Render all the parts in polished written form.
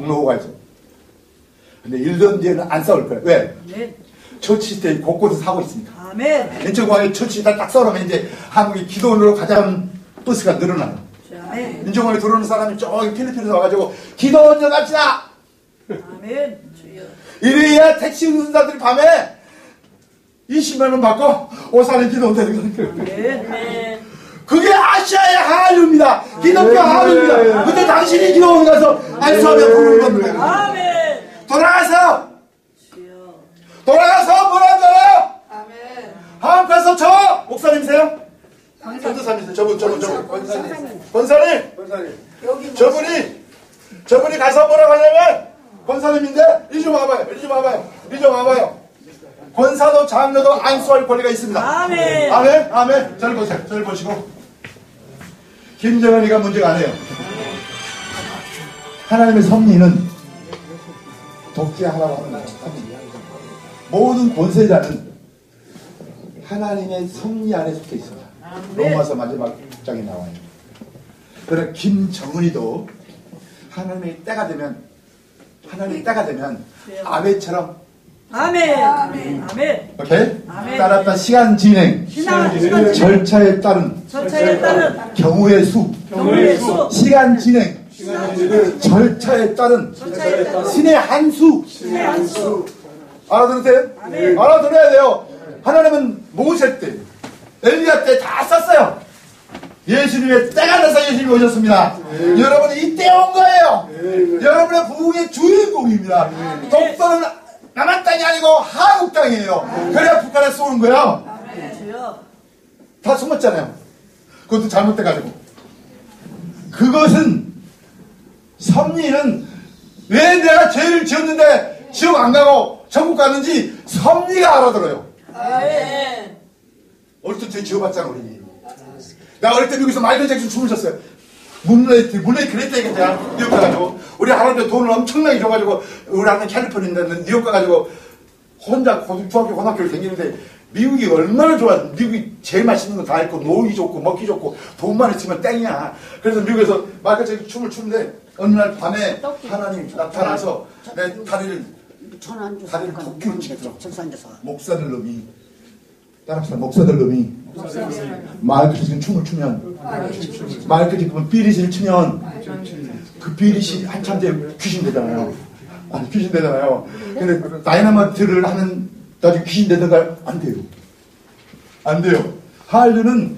종로가 있어. 근데 일본인들은 안 싸울 거예요. 왜? 처치 때 곳곳에 사고 있습니다. 아멘. 인천공항에 처치에다 딱 썰으면 이제 한국이 기도원으로 가자는 버스가 늘어나요. 아멘. 인천공항에 들어오는 사람이 저기 필리핀에서 와가지고 기도원 좀 갑시다. 아멘. 주여. 이래야 택시 운전자들이 밤에 20만 원 받고 오사는 기도원 되는 거예요. 아멘. 그게 아시아의 한류입니다. 기독교 한류입니다. 근데 당신이 기도원 가서 안수하며 부르는 겁니다. 아멘. 돌아가서 뭐라 하잖아요? 아멘. 한국에서 저 목사님이세요? 전도사님이세요. 저분 권사님. 저분이 가서 뭐라고 하냐면 권사님인데 이리 좀 와봐요. 권사도 장로도 안수할 권리가 있습니다. 아멘. 아멘. 저를 보세요. 저를 보시고 김정은이가 문제가 아니에요. 하나님의 섭리는 독재하라고 하는 거예요. 모든 권세자는 하나님의 섭리 안에 속해 있습니다. 로마서 마지막 장에 나와요. 그래 김정은이도 하나님의 때가 되면 아베처럼 아멘. 오케이? 아멘. 따랐다 시간 진행 절차에 따른 경우의 수 시간 진행 절차에 따른 신의 한 수 알아들으세요? 알아들어야 돼요. 하나님은 모세 때 엘리야 때 다 썼어요. 예수님의 때가 돼서 예수님이 오셨습니다. 여러분이 이때 온 거예요. 여러분의 부흥의 주인공입니다. 독도는 남한 땅이 아니고 한국 땅이에요. 그래야 북한에 쏘는 거예요. 다 숨었잖아요. 그것도 잘못돼가지고. 그것은 섭리는 왜 내가 죄를 지었는데 지옥 안 가고 천국 갔는지 섭리가 알아들어요. 어릴 때 죄 지어봤잖아 우리. 나 어릴 때 미국에서 마이클 잭슨 춤을 췄어요. 문레이트 그랬다니까 제가 뉴욕 가가지고 우리 할아버지 돈을 엄청나게 줘가지고 우리 아는 캘리포니아인데 뉴욕 가가지고 혼자 중학교 고등학교를 다니는데 미국이 얼마나 좋아. 미국이 제일 맛있는 거 다 있고 놀기 좋고 먹기 좋고 돈만 있으면 땡이야. 그래서 미국에서 마이클 잭슨 춤을 추는데 어느 날 밤에 하나님 나타나서 내 다리를 도끼로 치더라고. 목사들 놈이 따라합시다. 목사들 놈이 마이클 잭슨 춤을 추면 마이클 잭슨 비릿을 치면 그 비릿이 한참 뒤에 귀신 되잖아요. 귀신 되잖아요. 근데 다이너마이트를 하는 나중에 귀신 되다가 안 돼요. 한류는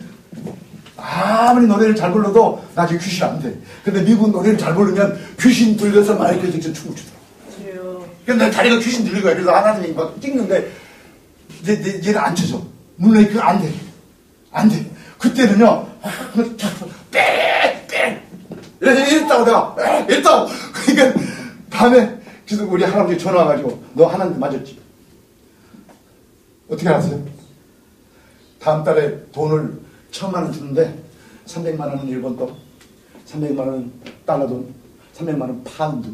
아무리 노래를 잘 불러도 나중에 귀신 안 돼. 근데 미국 노래를 잘 부르면 귀신 들려서 마이클 잭슨 춤을 추더라고. 근데 내 다리가 귀신 들린 거야. 그래서 하나님이 막 찍는데 얘를 안 쳐줘. 물론 그거 안 돼. 그때는요, 빽! 이랬다고 내가, 이랬다고. 그러니까 밤에, 그래서 우리 할아버지 전화 와가지고, 너 하나님한테 맞았지? 어떻게 알았어요? 다음 달에 돈을 1,000만 원 주는데, 300만 원은 일본 돈, 300만 원은 달러 돈, 300만 원은 파운드.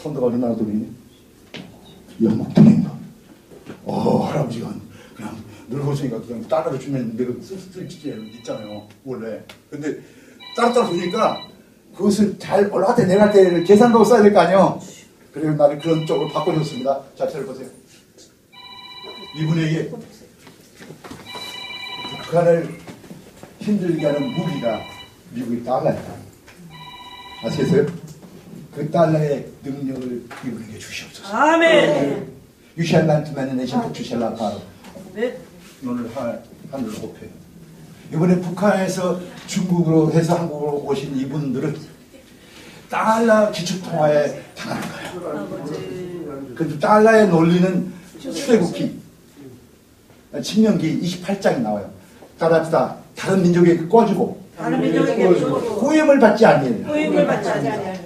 파운드가 어느 나라 돈이니? 영국 돈인가? 할아버지가 그냥 늙었으니까 그냥 달러를 주면 내가 쓸 있잖아요 원래. 근데 따로 주니까 그것을 잘 올라갈 때 내려갈 때 계산하고 써야 될 거 아니에요. 그래서 나를 그런 쪽으로 바꿔줬습니다. 자, 잘 보세요. 이분에게 북한을 힘들게 하는 무기가 미국의 달러예요. 아시겠어요? 그 달러의 능력을 이분에게 주시옵소서. 아멘. You shall not man a nation, but you shall not power. 오늘 하늘을 높여요. 이번에 북한에서 중국으로 해서 한국으로 오신 이분들은 달러 기축통화에 당하는 거예요. 그 달러의 논리는 출애굽기 신명기 28장이 나와요. 따라합시다. 다른 민족에게 꺼주고 후임을 받지 아니에요.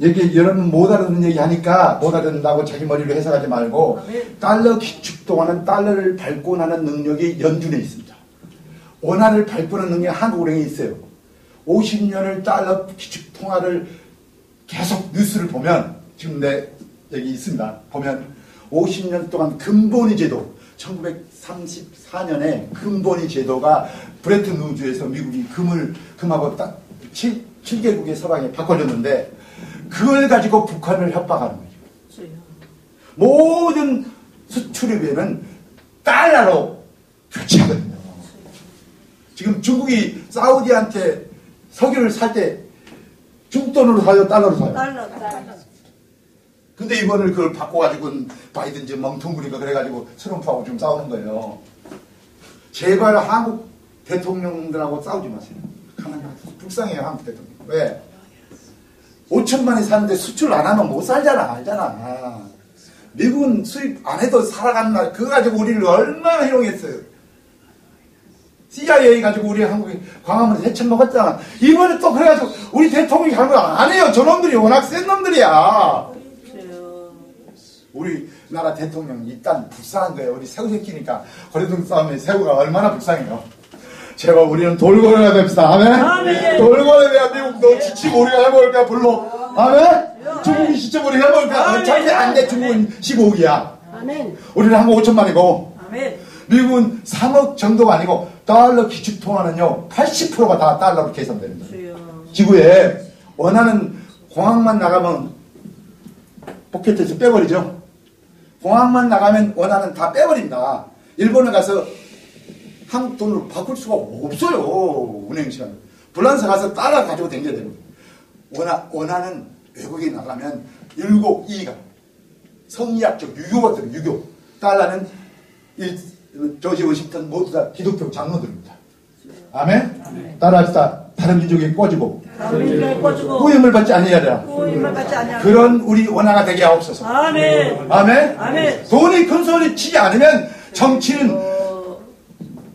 여기 여러분 못 알아듣는 얘기 하니까 못 알아듣는다고 자기 머리로 해석하지 말고 달러 기축통화는 달러를 발권하는 능력이 연준에 있습니다. 원화를 발권하는 능력이 한국은행에 있어요. 50년을 달러 기축통화를 계속 뉴스를 보면 지금 내 여기 있습니다. 보면 50년 동안 근본위 제도 1934년에 근본위 제도가 브레튼 우즈에서 미국이 금하고 딱 7개국의 서방에 바꿔줬는데 그걸 가지고 북한을 협박하는 거죠. 주여. 모든 수출입에는 달러로 교체하거든요. 지금 중국이 사우디한테 석유를 살 때 중국 돈으로 사요, 달러로 사요? 달러. 근데 이번을 그걸 바꿔가지고 바이든 지금 멍텅구리가 그래가지고 트럼프하고 좀 싸우는 거예요. 제발 한국 대통령들하고 싸우지 마세요. 가만히 하세요. 불쌍해요, 한국 대통령. 왜? 5천만이 사는데 수출 안 하면 못 살잖아, 알잖아. 미국은 수입 안 해도 살아가는 날, 그거 가지고 우리를 얼마나 희롱했어요. CIA 가지고 우리 한국에 광화문에서 해천 먹었잖아. 이번에 또 그래가지고 우리 대통령이 하는 거 안 해요. 저놈들이 워낙 센 놈들이야. 주여. 우리나라 대통령 일단 불쌍한 거예요. 우리 새우 새끼니까 거리등 싸움에 새우가 얼마나 불쌍해요. 제발 우리는 돌고래가 됩시다. 아멘? 아멘. 돌고래 돼야 미국도 지치고 우리가 해먹을까 불러. 아멘? 중국이 진짜 우리 해먹을까? 아멘. 어차피 안 돼. 중국은 15억이야. 아멘. 우리는 한국 5천만이고 아멘. 미국은 3억 정도가 아니고 달러 기축통화는요 80%가 다 달러로 계산됩니다. 주여. 지구에 원하는 공항만 나가면 포켓에서 빼버리죠. 공항만 나가면 원하는 다 빼버립니다. 일본에 가서 한국 돈으로 바꿀 수가 없어요. 운행 시간. 불란서 가서 달러 가지고 다녀야 됩니다. 원하는 외국에 나가면 7이가 성리학적 유교가 들어요. 유교. 달러는 조지 워싱턴 모두 다 기독교 장로들입니다. 아멘? 따라합시다. 다른 민족에 꺼지고 후임을 받지 아니하리라. 후임을 받지 아니하리라. 그런 우리 원화가 되게 하옵소서. 아멘. 아멘? 아멘. 돈이 큰 소리 치지 않으면 정치는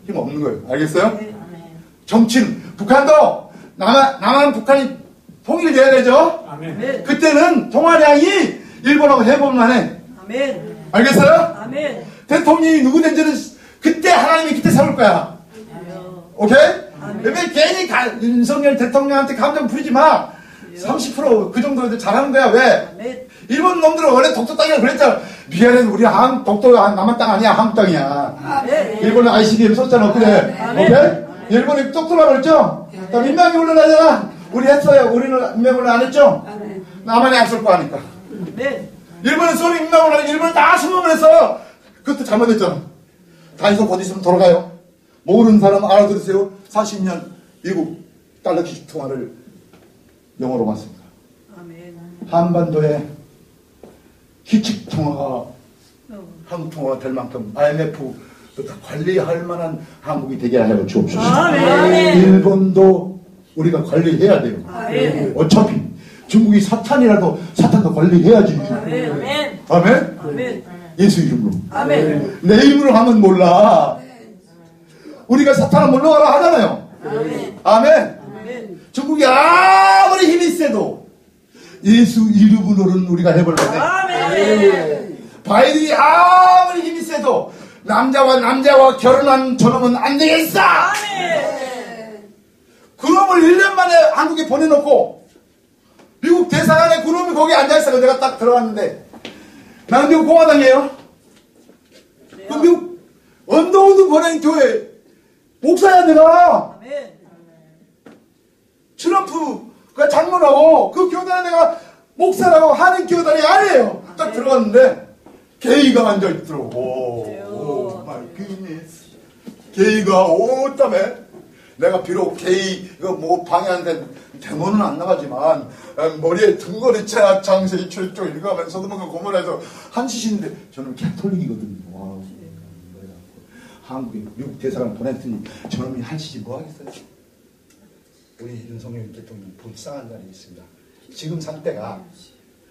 힘 없는 거예요. 알겠어요? 정치는 북한도 남한 북한이 통일돼야 되죠? 아멘. 그때는 통화량이 일본하고 해보면 해. 아멘. 알겠어요? 아멘. 대통령이 누구 된지는 그때 하나님이 그때 세울 거야. 오케이? 왜 괜히 윤석열 대통령한테 감정 부리지 마. 30% 그 정도 잘하는 거야. 왜? 아멘. 일본 놈들은 원래 독도 땅이라고 그랬잖아. 미안해, 우리 독도가 남한 땅 아니야. 한국 땅이야. 아멘. 일본은 ICBM 썼잖아. 그래. 아멘. 오케이? 일본이 독도라고 그랬죠? 자, 민방위 올라가잖아. 우리 했어요. 우리는 민방위 올라 안 했죠? 남한이 안 쓸 거 아니까. 아멘. 일본은 소리 민방위 올라 일본은 다 수범을 했어. 그것도 잘못했잖아. 단속 어디 있으면 돌아가요. 모르는 사람 알아들으세요. 40년 미국 달러 기축 통화를 영어로 맞습니다. 아멘. 한반도에 기축 통화가 한국 통화가 될 만큼 IMF도 다 관리할 만한 한국이 되게 하여 주옵소서. 아멘. 일본도 우리가 관리해야 돼요. 아멘. 어차피 중국이 사탄이라도 사탄도 관리해야지. 아멘. 아멘? 아멘. 예수 이름으로. 아멘. 내 이름으로 하면 몰라. 우리가 사탄을 물러가라 하잖아요. 아멘. 아멘. 아멘. 중국이 아무리 힘이 세도 예수 이름으로는 우리가 해볼래. 아멘. 바이든이 아무리 힘이 세도 남자와 결혼한 저놈은 안 되겠어. 아멘. 그놈을 1년 만에 한국에 보내놓고 미국 대사관에 그놈이 거기 앉아있어. 내가 딱 들어갔는데 나는 미국 공화당이에요. 그 미국 언더우드 보낸 교회 목사야 내가. 아멘. 트럼프가 장로라고 그 교단에 내가 목사라고 하는 교단이 아니에요. 딱 들어갔는데 게이가 앉아있더라고. 오 마이 굿니스. 게이가 오다며. 내가 비록 게이 이거 뭐 방해하는데 데모는 안 나가지만 머리에 등걸이 채 장세히 출조 읽어가면서도 뭔가 고문해서 한시신인데 저는 캐톨릭이거든요. 와우. 한국에 미국 대사관 보냈더니 저놈이 한시시 뭐 하겠어요? 우리 윤석열 대통령 불쌍한 자리에 있습니다. 지금 상태가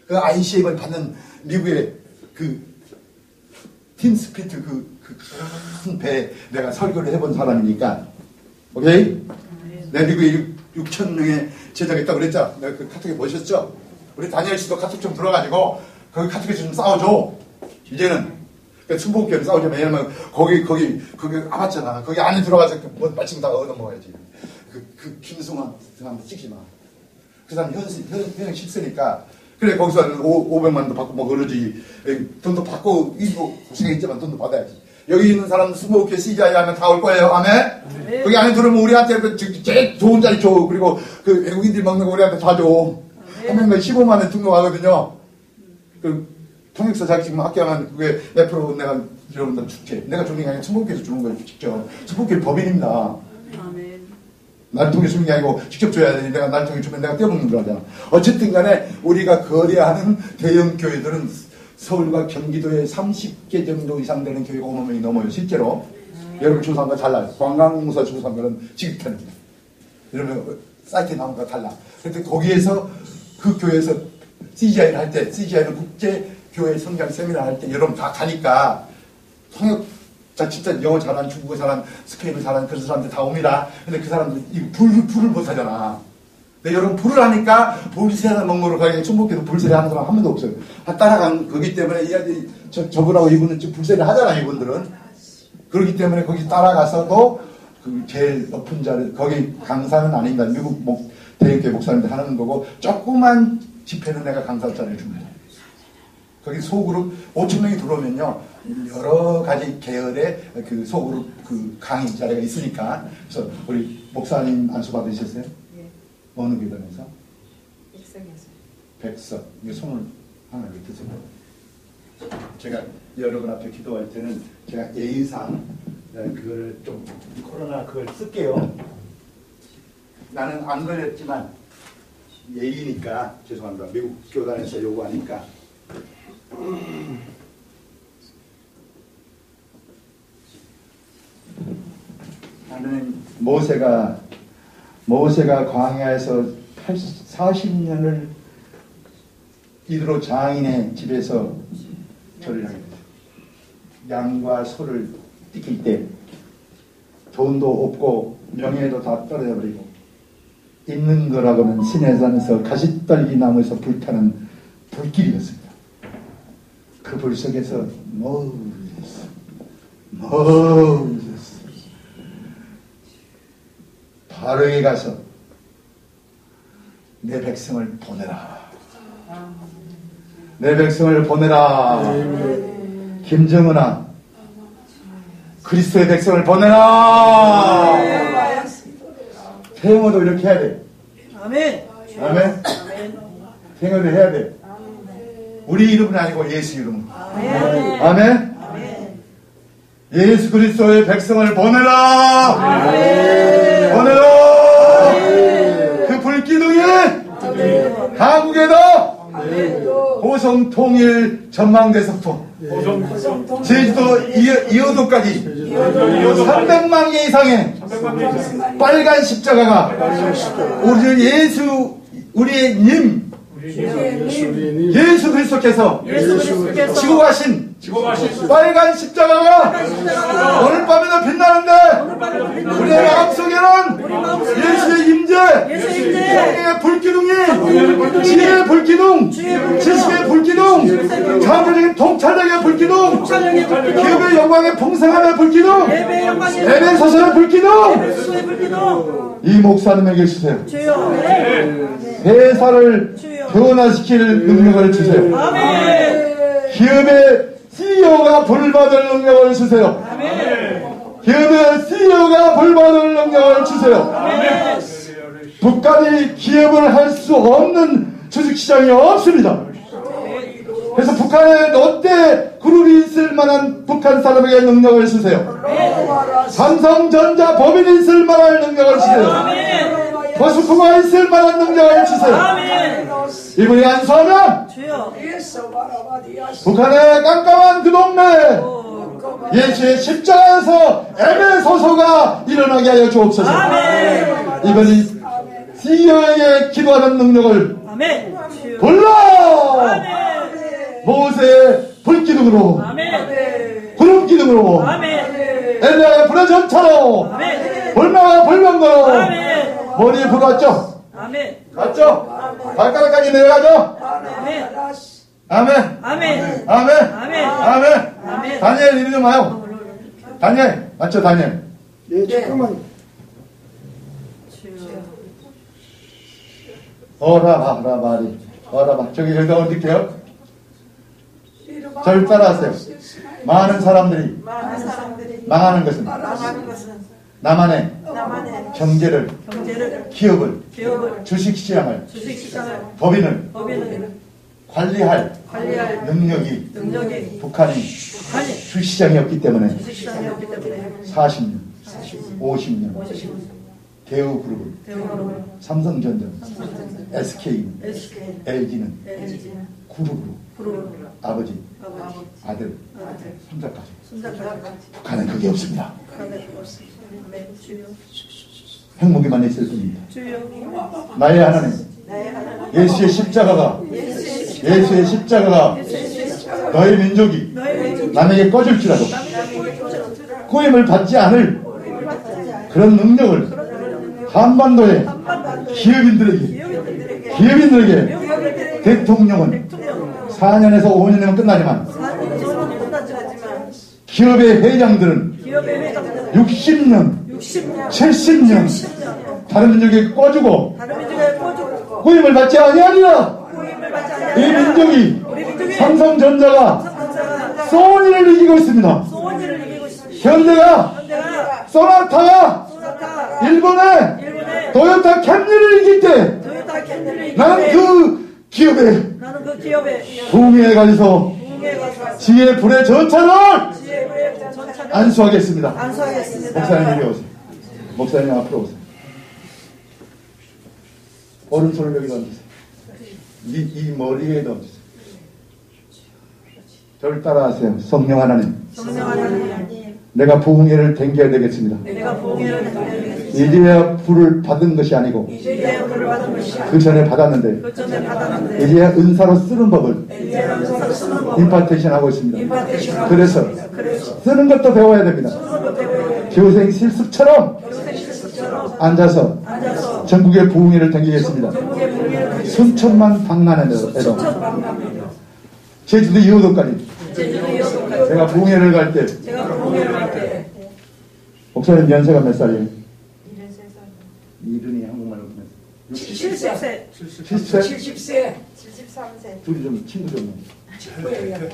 그 ICM을 받는 미국의 그 팀스피트 그 큰 배에 내가 설교를 해본 사람이니까 오케이? 내 미국에 6천 명의 제자가 있다고 그랬죠? 내가 그 카톡에 보셨죠? 우리 다니엘 씨도 카톡 좀 들어가지고 거기 카톡에 좀 싸워줘. 이제는 순복교를 싸우자. 왜냐면 거기 아팠잖아. 거기 안에 들어가서 뭐 마침 다 얻어먹어야지. 그 김승환 사람도 찍지 마. 그 사람 현행 식세니까 그래 거기서 500만도 받고 뭐 그러지. 돈도 받고 이거 고생했지만 돈도 받아야지. 여기 있는 사람 스모크 CGI 하면 다 올 거예요. 아멘? 네. 거기 안에 들어오면 우리한테 제일 좋은 자리 줘. 그리고 그 외국인들이 먹는 거 우리한테 다 줘. 하면 15만 원 등록하거든요. 그 통역사 자격증 합격하면 그게 몇 프로 내가 여러분들 줄게. 내가 주는 게 아니라 천복교에서 주는 거예요. 직접. 천복교는 법인입니다. 아멘. 날 통해 주는 게 아니고 직접 줘야 되니 내가 날 통해 주면 내가 떼먹는 거잖아. 어쨌든 간에 우리가 거래하는 대형 교회들은 서울과 경기도에 30개 정도 이상 되는 교회가 5만 명이 넘어요. 실제로. 여러분 조사한 거 달라요. 관광공사 조사한 거는 지급편입니다. 여러분 사이트에 나온 거 달라. 그런데 거기에서 그 교회에서 CGI를 할 때, CGI는 국제교회 성장 세미나 할 때 여러분 다 가니까 통역자 진짜 영어 잘하는 중국어 잘하는 스페인어 잘하는 그런 사람들 다 옵니다. 근데 그 사람들 이 불을 못 하잖아. 근데 여러분 불을 하니까 불세나 먹으러 가게 충북에도 불세를 하는 사람 한 명도 없어요. 따라간 거기 때문에 이 아들이 저분하고 이분은 지금 불세를 하잖아. 이분들은 그렇기 때문에 거기 따라가서도 그 제일 높은 자리 거기 강사는 아닙니다. 미국 대형교회 목사님들 하는 거고 조그만 집회는 내가 강사자를 줍니다. 거기 소그룹 5천 명이 들어오면요 여러 가지 계열의 그 소그룹 그 강의 자리가 있으니까 그래서 우리 목사님 안수 받으셨어요? 예. 어느 교단에서? 백성에서. 백석. 이게 손을 하나 이렇게 드세요. 제가 여러분 앞에 기도할 때는 제가 예의상 그거를 좀 코로나 그걸 쓸게요. 나는 안 걸렸지만 예의니까 죄송합니다. 미국 교단에서 요구하니까. 나는 모세가 광야에서 40년을 이대로 장인의 집에서 절을 하게 됐어요. 양과 소를 띠킬 때 돈도 없고 명예도 다 떨어져 버리고 있는 거라고는 시내산에서 가시떨기 나무에서 불타는 불길이었습니다. 그 불 속에서 모세스 바로에 가서 내 백성을 보내라. 내 백성을 보내라. 김정은아 그리스도의 백성을 보내라. 태영어도 이렇게 해야 돼. 아멘. 아멘. 태영어도 해야 돼. 우리 이름은 아니고 예수 이름. 아멘. 아멘. 아멘. 예수 그리스도의 백성을 보내라. 아멘. 보내라. 아멘. 그 불기둥이 아멘. 한국에도 호성 통일 전망대석통 제주도 이어도까지 300만 개 이상의 빨간 십자가가 우리의 님 예수 그리스도께서 지고 가신 빨간 십자가가 오늘 밤에도 빛나는데 우리의 마음속에는 예수의 임재, 성령의 불기둥이 지혜의 불기둥, 지식의 불기둥, 자부적인 통찰력의 불기둥, 기업의 영광의 풍성함의 불기둥, 예배 서서의 불기둥 이 목사님에게 주세요. 회사를 변화시킬 능력을 주세요. 아멘. 기업의 CEO가 벌받을 능력을 주세요. 아멘. 기업의 CEO가 벌받을 능력을 주세요. 아멘. 북한이 기업을 할 수 없는 주식시장이 없습니다. 그래서 북한에 롯데 그룹이 있을 만한 북한 사람에게 능력을 주세요. 삼성전자 법인이 있을 만한 능력을 주세요. 포스코가 있을 만한 능력을 주세요. 이분이 안수하면 북한의 깜깜한 그 동네 예수의 십자가에서 에베소서가 일어나게 하여 주옵소서. 이분이 CEO에게 기도하는 능력을 불러 모세의 불기둥으로 구름 기둥으로 엘리야의 불의 전차로 불나와 불명거로 머리에 불 왔죠? 갔죠? 발가락까지 내려가죠? 아멘. 아멘. 아멘. 다니엘 이리 좀 와요. 다니엘. 맞죠, 다니엘? 네, 잠깐만. 어라바라바리. 어라바. 저기 여기다 얹을게요. 절 따라하세요. 많은 사람들이 망하는 것은 나만의 나만의 경제를, 경제를 기업을, 기업을 주식시장을, 주식시장을 법인을 법인을 관리할 관리할 능력이 능력이 북한이 북한이 주식시장이었기 때문에 주식시장이었기 때문에 40년, 50년 50년 대우그룹을, 대우로 삼성전자, SK는, SK LG는 LG는 그룹으로 그룹으로 아버지, 아버지 아들, 아들 손자까지. 손자까지 북한은 그게 없습니다. 북한에 죽었습니다. 아멘. 주여 핵무기만 있을 뿐입니다. 주여 나의 하나님, 예수의 십자가가, 예수의 십자가가 너의 민족이 너의 민족 남에게 꺼질지라도 남에게 구임을 받지 않을 그런 능력을 한반도의 기업인들에게 대통령은 4년에서 5년이면 끝나지만 기업의 회장들은 기업의 회장들은 60년, 60년 70년 다른 민족에게 꺼주고 다른 민족에 꺼주고 구임을 받지 아니하리라. 구임을 받지 이 아니하리라. 민족이 우리 민족이 삼성전자가 삼성전자가 소니를 이기고 있습니다. 소원이를 이기고 있습니다. 현대가 현대가 소나타가 소나타 일본의 토요타 캠리를 이길 때 토요타 캔들을 이기고 나는 그 기업에 나는 그 기업에 부흥에 가서 부흥에 가서 지혜 불의 전차를 지혜의 전차를 안수하겠습니다. 안수하겠습니다. 목사님 이리 오세요. 목사님 앞으로 오세요. 오른손을 여기 던지세요. 이 머리에 던지세요. 저를 따라하세요. 성령 하나님, 성령 하나님 내가 부흥회를 댕겨야 되겠습니다. 내가 부흥회를 당하겠습니다. 이제야 불을 받은 것이 아니고 이제야 불을 받은 것이 그 전에 받았는데 그 전에 받았는데 이제야 은사로 쓰는 법을 이제 은사로 쓰는 법 임파테이션 하고 있습니다. 임파테이션 그래서 그래서 쓰는 것도 배워야 됩니다. 서로 배워야 교생 실습처럼 교생실습처럼 앉아서 앉아서 전국의 부흥회를 댕기겠습니다. 전국의 부흥회를 당하겠습니다. 순천만 방난에도 제주도 2호도까지 제주도 여도까지 제가 부흥회를 갈 때 제가 부흥회를 할때 목사님 연세가 몇 살이에요? 이른이 한국말로 보면 70세 70세? 70세 73세. 둘이 좀 친구 좀 친구예요.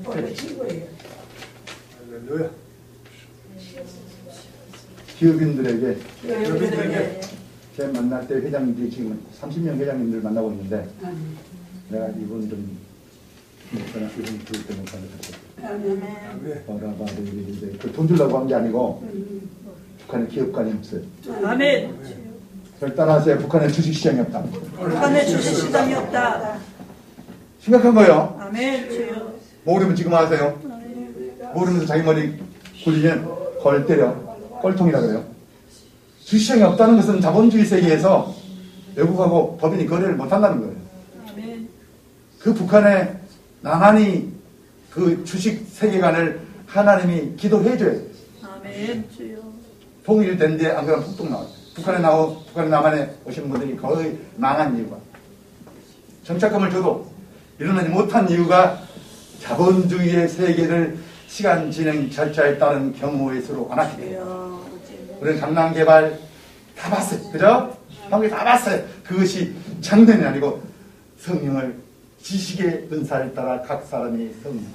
원래 친구예요. 할렐루야. 기업인들에게 여러분들에게 제 만날 때 회장님들이 지금 30명 회장님들 만나고 있는데 내가 이분 좀 목사나 이분 부를 때 목사를 했어요. 그돈 주려고 한 게 아니고 북한에 기업관이 없어요. 아멘. 저를 따라하세요. 북한에 주식시장이 없다. 북한의 주식시장이 없다. 심각한 거예요. 아멘. 주여. 모르면 지금 하세요. 모르면서 자기 머리 굴리면 걸 때려. 꼴통이라 그래요. 주식시장이 없다는 것은 자본주의 세계에서 외국하고 법인이 거래를 못한다는 거예요. 아멘. 그 북한에 나만이 그 주식 세계관을 하나님이 기도해줘요. 아멘. 주여. 통일된 뒤에 안 그러면 폭동 나와요. 북한에 남한에 오신 분들이 거의 망한 이유가 정착금을 줘도 일어나지 못한 이유가 자본주의의 세계를 시간 진행 절차에 따른 경우의 수로 안 하게 돼요. 우리는 강남 개발 다 봤어요. 그죠? 한국에 다 봤어요. 그것이 장난이 아니고 성령을 지식의 은사에 따라 각 사람이 성령을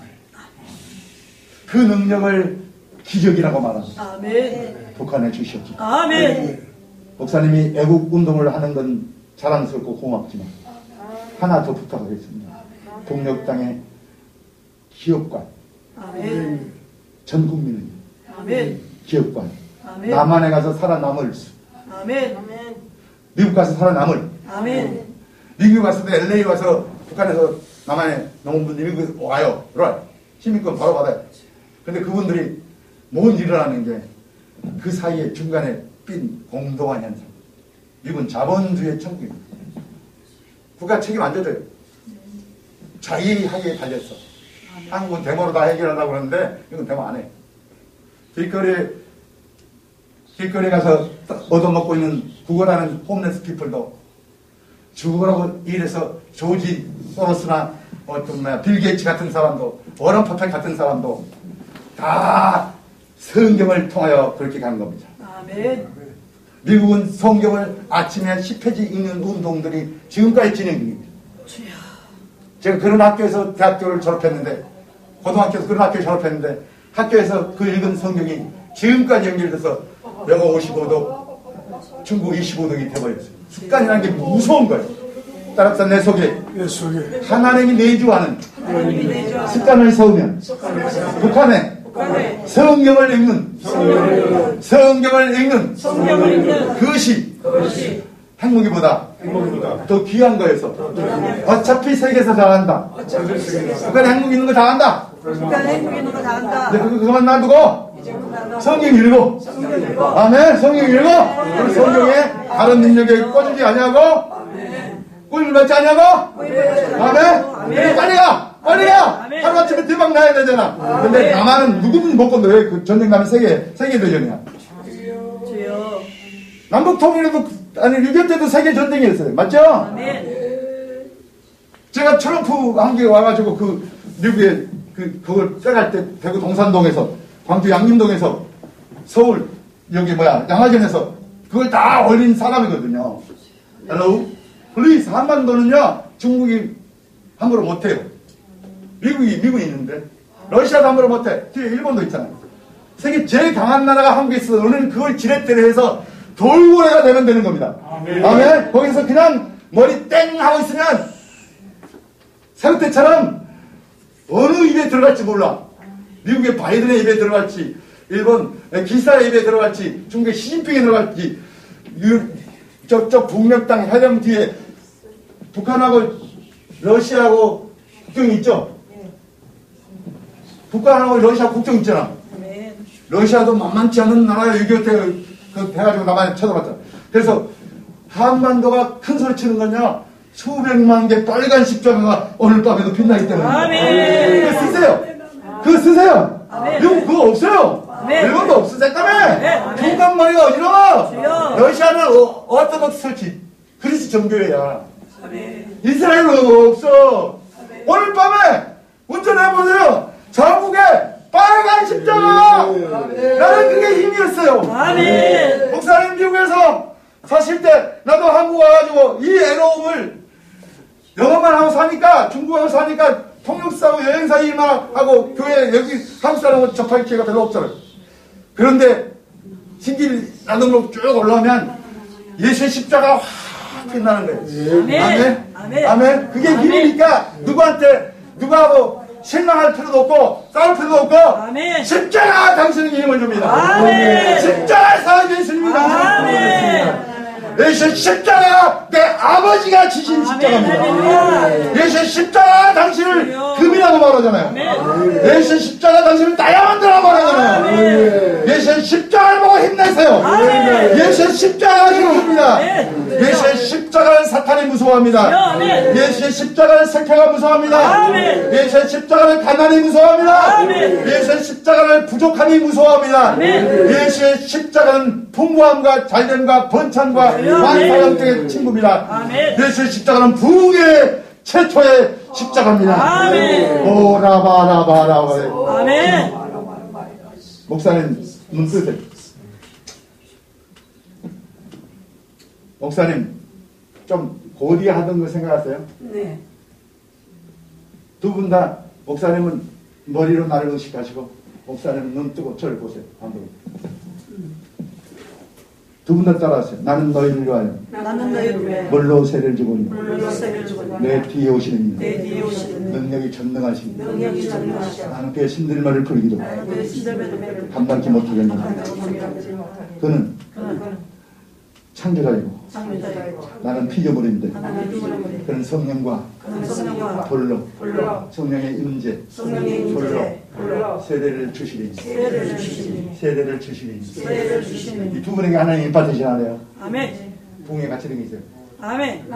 그 능력을 기적이라고 말합니다. 아멘. 북한에 주셨죠. 아멘. 목사님이 애국 운동을 하는 건 자랑스럽고 고맙지만 하나 더 부탁하겠습니다. 동력당의 기업관, 아멘. 전 국민의 아멘. 기업관, 아멘. 남한에 가서 살아남을 수, 아멘. 미국 가서 살아남을, 아멘. 미국 가서도 LA 와서 북한에서 남한에 농민분들이 미국에 와요. 들어와요. 시민권 바로 받아요. 근데 그분들이 못 일어나는 게 그 사이에 중간에 빈 공동한 현상. 미국은 자본주의 천국입니다. 국가 책임 안 져줘요. 자기하게 달렸어. 한국은 데모로 다 해결하려고 그러는데 이건 데모 안 해. 길거리에 가서 얻어먹고 있는 구걸하는 홈레스 피플도 죽으라고 일해서 조지 소로스나 빌 게이츠 같은 사람도 워런 버핏 같은 사람도 다 성경을 통하여 그렇게 간 겁니다. 아멘. 미국은 성경을 아침에 10페이지 읽는 운동들이 지금까지 진행 중입니다. 제가 그런 학교에서 대학교를 졸업했는데 고등학교에서 그런 학교를 졸업했는데 학교에서 그 읽은 성경이 지금까지 연결돼서 여가 55도, 중국 25도이 돼버렸어요. 습관이라는 게 무서운 거예요. 따라서 내 속에 하나님이 내주하는 습관을 세우면 북한에 성경을 읽는 그것이 행복이보다 더 귀한 거여서 어차피 세계에서 다 한다. 북한에 행복 있는 거 다 한다. 이제 그만 놔두고 성경 읽고 아멘. 성경 읽고 우리 성경에 다른 능력에 꺼주지 아니하고 꿀 맞지 아니하고 아멘. 빨리 가 하루아침에 대박 나야 되잖아. 근데 남한은 누구든 못 건너. 왜 그 전쟁 가면 세계대전이야. 남북 통일에도 아니 6.25 때도 세계 전쟁이었어요. 맞죠? 제가 트럼프 한국에 와가지고 그 미국에 그걸 빼갈 때 대구 동산동에서 광주 양림동에서 서울 여기 양화전에서 그걸 다 올린 사람이거든요. Hello, please. 한반도는요 중국이 함부로 못해요. 미국이 있는데 러시아도 함부로 못해. 뒤에 일본도 있잖아요. 세계 제일 강한 나라가 한국에 있어. 우리는 그걸 지렛대를 해서 돌고래가 되는 겁니다. 아멘. 거기서 그냥 머리 땡 하고 있으면 새우태처럼 어느 입에 들어갈지 몰라. 미국의 바이든의 입에 들어갈지, 일본 기사의 입에 들어갈지, 중국의 시진핑에 들어갈지, 저쪽 북녘 땅 해령 뒤에 북한하고 러시아하고 국경이 있죠? 북한하고 러시아 국경 있잖아. 러시아도 만만치 않은 나라에 6.25 때 해가지고 남한에 쳐들어갔잖아. 그래서 한반도가 큰 소리 치는 거냐? 수백만 개 빨간 십자가가 오늘 밤에도 빛나기 때문에. 그거 쓰세요. 그거 쓰세요. 미국 그거 없어요. 일본도 없으셨다며. 총각머리가 어지러워. 러시아는 어토독스 설치. 그리스 정교회야. 이스라엘은 없어. 오늘 밤에 운전해보세요. 전국에 빨간 십자가. 나는 그게 힘이었어요. 목사님 미국에서 사실 때 나도 한국 와가지고 이 애로움을 영어만 하고 사니까 중국어하고 사니까 통역사하고 여행사 일만 하고 교회 여기 한국 사람하고 접할 기회가 별로 없잖아요. 그런데 신길 나눔으로 쭉 올라오면 예수의 십자가 확 빛나는 거예요. 아멘. 그게 힘이니까 누구하고 실망할 필요도 없고 싸울 필요도 없고 십자가 당신에게 힘을 줍니다. 십자가에서 예수님이 당신을 예수의 십자가 내 아버지가 지신 십자가입니다. 예수의 십자가 당신을 금이라고 말하잖아요. 예수의 십자가 당신을 다이아몬드라고 말하잖아요. 예수의 십자가를 보고 힘내세요. 예수의 십자가가 힘입니다. 예수의 십자가를 사탄이 무서워합니다. 예수의 십자가를 세계가 무서워합니다. 예수의 십자가를 가난이 무서워합니다. 예수의 십자가를 부족함이 무서워합니다. 예수의 십자가는 풍부함과 잘됨과 번창과 만사형택의 친구입니다. 예수의 십자가는 부흥의 최초의 십자가입니다. 오라바라바라바. 목사님 눈 뜨세요. 목사님 좀 고리하던 거 생각하세요? 네. 두 분 다 목사님은 머리로 나를 의식하시고 목사님은 눈 뜨고 저를 보세요. 한번. 두 분 다 따라하세요. 나는 너희를 위하여 물로 세를 주고 내 뒤에 오시는 능력이 전능하신 나는 그의 신들말을 부르기도 감당치 못하겠노라. 그는 창조자이고 나는 피조물인데 그는 성령과 돌로 성령의 임재 돌로 세대를 주시리니 세대를 주시리니 이 두 분에게 하나님 임파트시나네요. 아멘. 부흥의 가치력이 있어요. 아멘.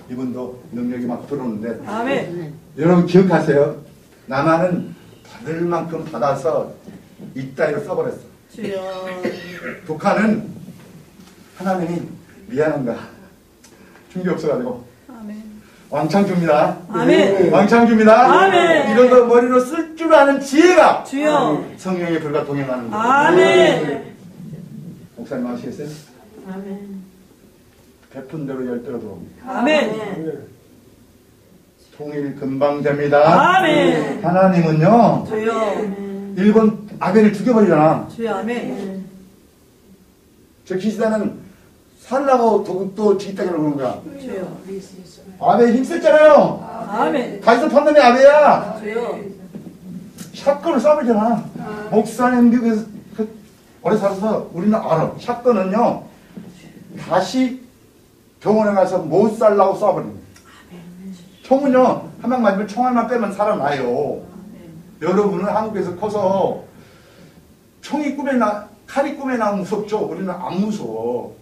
이분도 능력이 막 들어오는데 아멘. 여러분 기억하세요. 남한은 받을 만큼 받아서 이따위로 써버렸어. 주여. 북한은 하나님이 미안한가 준비 없어가지고 아멘. 왕창 줍니다. 아멘. 왕창 줍니다. 아멘. 이런 거 머리로 쓸 줄 아는 지혜가 주여. 성령의 불과 동행하는 거예요. 아멘. 목사님 아시겠어요? 아멘. 베푼 대로 열대로 들어옵니다. 아멘. 통일 금방 됩니다. 아멘. 하나님은요 주여. 일본 아벨을 죽여버리잖아. 주여 아멘. 저 기시다는 살라고 도둑도 지기따기를 그러는 거야. 주여 아벨 힘셌잖아요. 아멘. 가이사 판단이 아벨이야. 주여 샷건을 쏴버리잖아. 목사님 미국에서 오래 살아서 우리는 알아. 샷건은요 다시 병원에 가서 못 살라고 쏴버립니다. 총은요 한 방 맞으면 총알만 빼면 살아나요. 여러분은 한국에서 커서 총이 칼이 꿈에 나면 무섭죠. 우리는 안 무서워.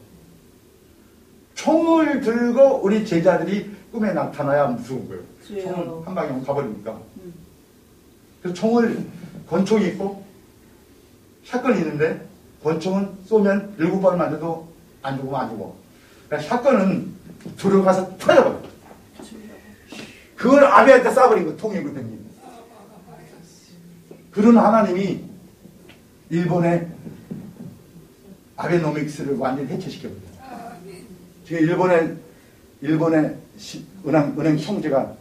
총을 들고 우리 제자들이 꿈에 나타나야 무서운 거예요. 총은 한 방에 가버리니까. 그래서 총을 권총이 있고 샷건이 있는데 권총은 쏘면 7발 맞아도 안 죽으면 안 죽어. 그러니까 샷건은 들어가서 터져버려. 그걸 아비한테 쏴버리고 통역을 댕깁니다. 그런 하나님이 일본의 아베노믹스를 완전히 해체시켜버려요. 지금 일본의 은행 총재가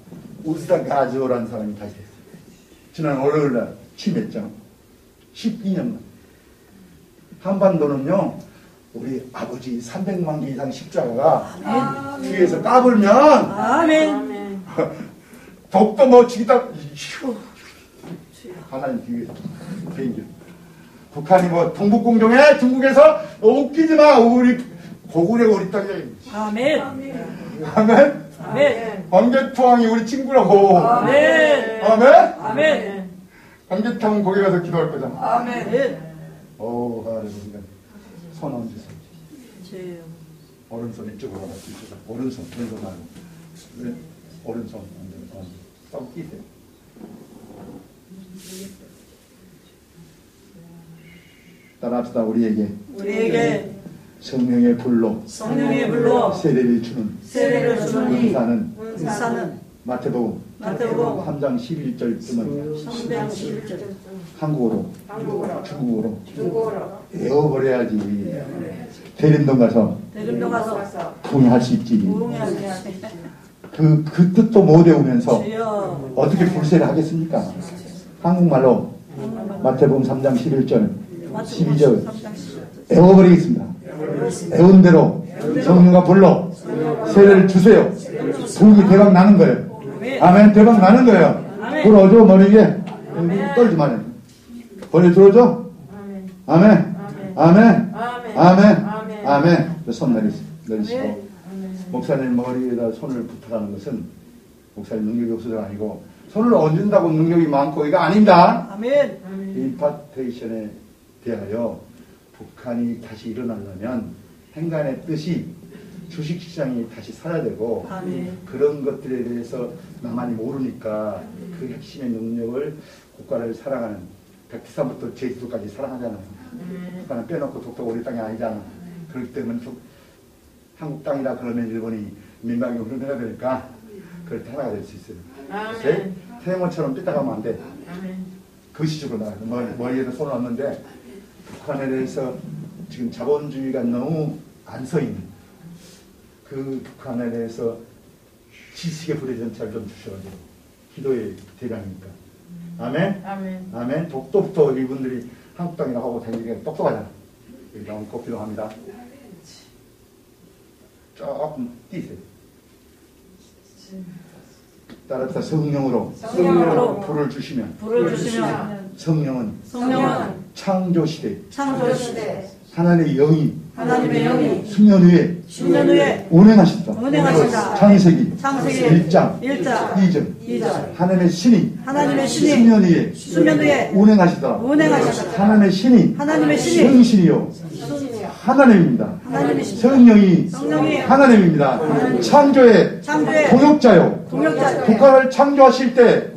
우스다 가즈오라는 사람이 다시 됐어요. 지난 월요일날 침했죠. 12년만. 한반도는요, 우리 아버지 300만 개 이상 십자가가 뒤에서 까불면, 아멘. 독도 뭐 지기다, 하나님 뒤에서 개인기. 북한이 뭐 동북공정에 중국에서 웃기지 마. 우리 고구려 우리 땅이야. 아멘. 아멘. 아멘. 광개토왕이 우리 친구라고. 아멘. 아멘. 아멘. 광개토왕 거기 가서 기도할 거잖아. 아멘. 오, 하나님. 손 얹으세요. 주여. 오른손 이쪽으로 가서 오른손 말고. 네. 오른손 썩 끼세요. 따라합시다. 우리에게 성령의 불로 세례를 주는 은사는 마태복음 3장 11절 때문에 한국어로 중국어로 외워버려야지. 대림동 가서 통역할 수 있지. 그 뜻도 못 외우면서 어떻게 불세를 하겠습니까? 한국말로 마태복음 3장 11절 12절 외워버리겠습니다. 외운 대로 성령과 불로 세례를 주세요. 부흥이 대박 나는 거예요. 아멘. 대박 나는 거예요. 불 어져 머리에 떨지 마요. 벌리 들어줘. 아멘. 아멘. 아멘. 아멘. 손 내리시고 목사님 머리에다 손을 부탁하는 것은 목사님 능력이 없어서가 아니고 손을 얹는다고 능력이 많고 이거 아닙니다. 아멘. 임파테이션에 대하여 북한이 다시 일어나려면 행간의 뜻이 주식시장이 다시 살아야 되고 그런 것들에 대해서 나만이 모르니까 그 핵심의 능력을 국가를 사랑하는 백두산부터 제주도까지 사랑하잖아요. 북한은 빼놓고 독도 우리 땅이 아니잖아. 그렇기 때문에 한국 땅이라 그러면 일본이 민방위 훈련해야 되니까 그럴 때 하나가 될 수 있어요. 네? 태영원처럼 삐딱하면 안 돼. 그 시적으로 나가요. 머리에도 손을 얹는데 북한에 대해서 지금 자본주의가 너무 안 서 있는 그 북한에 대해서 지식의 불의 전차를 좀 주셔가지고 기도의 대량이니까. 아멘? 아멘. 독도부터 이분들이 한국 땅이라고 하고 다니기가 똑똑하잖아. 여기 나온 꼭 기도합니다. 조금 뛰세요. 따라서 성령으로 불을 주시면 성령은 창조시대 하나님의 영이 수년 후에 운행하신다. 창세기 1장 2절 하나님의 신이 수년 후에 운행하시더라. 하나님의 신이 성신이요 하나님입니다. 성령이 하나님입니다. 창조의 동역자요. 국가를 창조하실 때